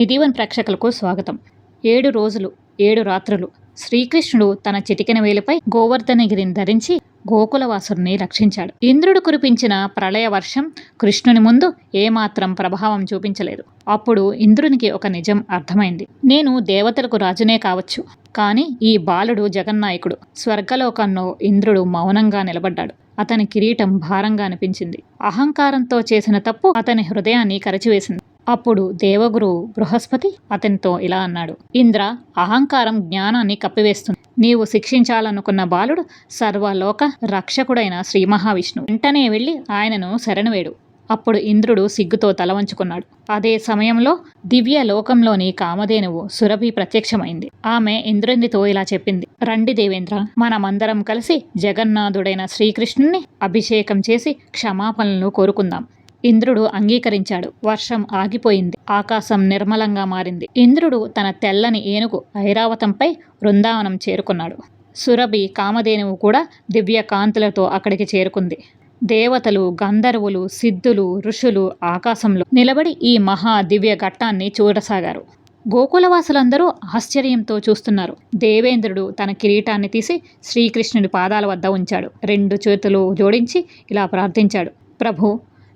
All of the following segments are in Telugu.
నిధివన్ ప్రేక్షకులకు స్వాగతం. 7 రోజులు 7 రాత్రులు శ్రీకృష్ణుడు తన చిటికెన వేలుపై గోవర్ధనగిరిని ధరించి గోకులవాసుని రక్షించాడు. ఇంద్రుడు కురిపించిన ప్రళయ వర్షం కృష్ణుని ముందు ఏమాత్రం ప్రభావం చూపించలేదు. అప్పుడు ఇంద్రునికి ఒక నిజం అర్థమైంది. నేను దేవతలకు రాజునే కావచ్చు, కానీ ఈ బాలుడు జగన్నాయకుడు. స్వర్గలోకంలో ఇంద్రుడు మౌనంగా నిలబడ్డాడు. అతని కిరీటం భారంగా అనిపించింది. అహంకారంతో చేసిన తప్పు అతని హృదయాన్ని కరచివేసింది. అప్పుడు దేవగురు బృహస్పతి అతనితో ఇలా అన్నాడు: ఇంద్ర, అహంకారం జ్ఞానాన్ని కప్పివేస్తుంది. నీవు శిక్షించాలనుకున్న బాలుడు సర్వలోక రక్షకుడైన శ్రీ మహావిష్ణువు. వెంటనే వెళ్ళి ఆయనను శరణువేడు. అప్పుడు ఇంద్రుడు సిగ్గుతో తల వంచుకున్నాడు. అదే సమయంలో దివ్య లోకంలోని కామధేనువు సురభి ప్రత్యక్షమైంది. ఆమె ఇంద్రునితో ఇలా చెప్పింది: రండి దేవేంద్ర, మనమందరం కలిసి జగన్నాథుడైన శ్రీకృష్ణుని అభిషేకం చేసి క్షమాపణలను కోరుకుందాం. ఇంద్రుడు అంగీకరించాడు. వర్షం ఆగిపోయింది. ఆకాశం నిర్మలంగా మారింది. ఇంద్రుడు తన తెల్లని ఏనుగు ఐరావతంపై బృందావనం చేరుకున్నాడు. సురభి కామధేనువు కూడా దివ్య కాంతులతో అక్కడికి చేరుకుంది. దేవతలు, గంధర్వులు, సిద్ధులు, ఋషులు ఆకాశంలో నిలబడి ఈ మహా దివ్య ఘట్టాన్ని చూడసాగారు. గోకులవాసులందరూ ఆశ్చర్యంతో చూస్తున్నారు. దేవేంద్రుడు తన కిరీటాన్ని తీసి శ్రీకృష్ణుడి పాదాల వద్ద ఉంచాడు. 2 చేతులు జోడించి ఇలా ప్రార్థించాడు: ప్రభు,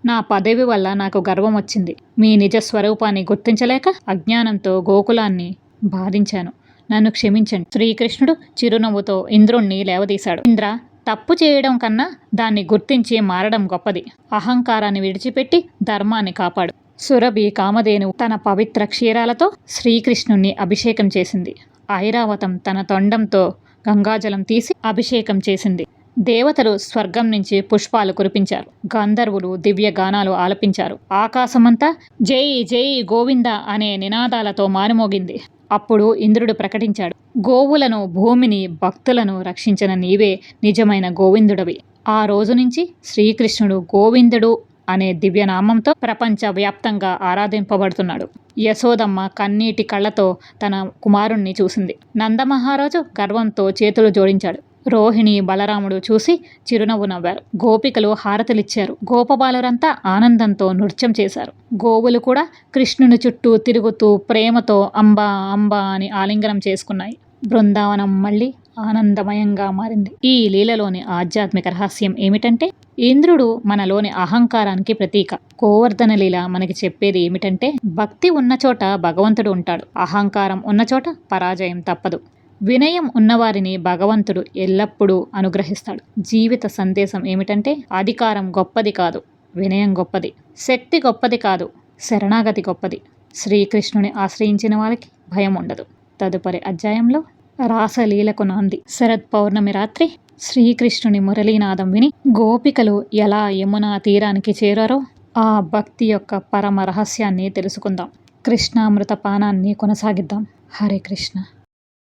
నా పదవి వల్ల నాకు గర్వం వచ్చింది. మీ నిజ స్వరూపాన్ని గుర్తించలేక అజ్ఞానంతో గోకులాన్ని బాధించాను. నన్ను క్షమించండి. శ్రీకృష్ణుడు చిరునవ్వుతో ఇంద్రుణ్ణి లేవదీశాడు. ఇంద్ర, తప్పు చేయడం కన్నా దాన్ని గుర్తించి మారడం గొప్పది. అహంకారాన్ని విడిచిపెట్టి ధర్మాన్ని కాపాడు. సురభి కామధేను తన పవిత్ర క్షీరాలతో శ్రీకృష్ణుణ్ణి అభిషేకం చేసింది. ఐరావతం తన తొండంతో గంగాజలం తీసి అభిషేకం చేసింది. దేవతలు స్వర్గం నుంచి పుష్పాలు కురిపించారు. గంధర్వులు దివ్య గానాలు ఆలపించారు. ఆకాశమంతా జై జై గోవింద అనే నినాదాలతో మారుమోగింది. అప్పుడు ఇంద్రుడు ప్రకటించాడు: గోవులను, భూమిని, భక్తులను రక్షించిన నీవే నిజమైన గోవిందుడవి. ఆ రోజు నుంచి శ్రీకృష్ణుడు గోవిందుడు అనే దివ్యనామంతో ప్రపంచ వ్యాప్తంగా ఆరాధింపబడుతున్నాడు. యశోదమ్మ కన్నీటి కళ్ళతో తన కుమారుణ్ణి చూసింది. నందమహారాజు గర్వంతో చేతులు జోడించాడు. రోహిణి, బలరాముడు చూసి చిరునవ్వు నవ్వారు. గోపికలు హారతులిచ్చారు. గోపబాలురంతా ఆనందంతో నృత్యం చేశారు. గోవులు కూడా కృష్ణుని చుట్టూ తిరుగుతూ ప్రేమతో అంబా అంబా అని ఆలింగనం చేసుకున్నాయి. బృందావనం మళ్ళీ ఆనందమయంగా మారింది. ఈ లీలలోని ఆధ్యాత్మిక రహస్యం ఏమిటంటే, ఇంద్రుడు మనలోని అహంకారానికి ప్రతీక. గోవర్ధన లీల మనకి చెప్పేది ఏమిటంటే, భక్తి ఉన్న చోట భగవంతుడు ఉంటాడు. అహంకారం ఉన్న చోట పరాజయం తప్పదు. వినయం ఉన్నవారిని భగవంతుడు ఎల్లప్పుడూ అనుగ్రహిస్తాడు. జీవిత సందేశం ఏమిటంటే, అధికారం గొప్పది కాదు, వినయం గొప్పది. శక్తి గొప్పది కాదు, శరణాగతి గొప్పది. శ్రీకృష్ణుని ఆశ్రయించిన వారికి భయం ఉండదు. తదుపరి అధ్యాయంలో రాసలీలకు నాంది. శరద్ పౌర్ణమి రాత్రి శ్రీకృష్ణుని మురళీనాదం విని గోపికలు ఎలా యమునా తీరానికి చేరారో ఆ భక్తి యొక్క పరమ రహస్యాన్ని తెలుసుకుందాం. కృష్ణామృత పానాన్ని కొనసాగిద్దాం. హరే కృష్ణ.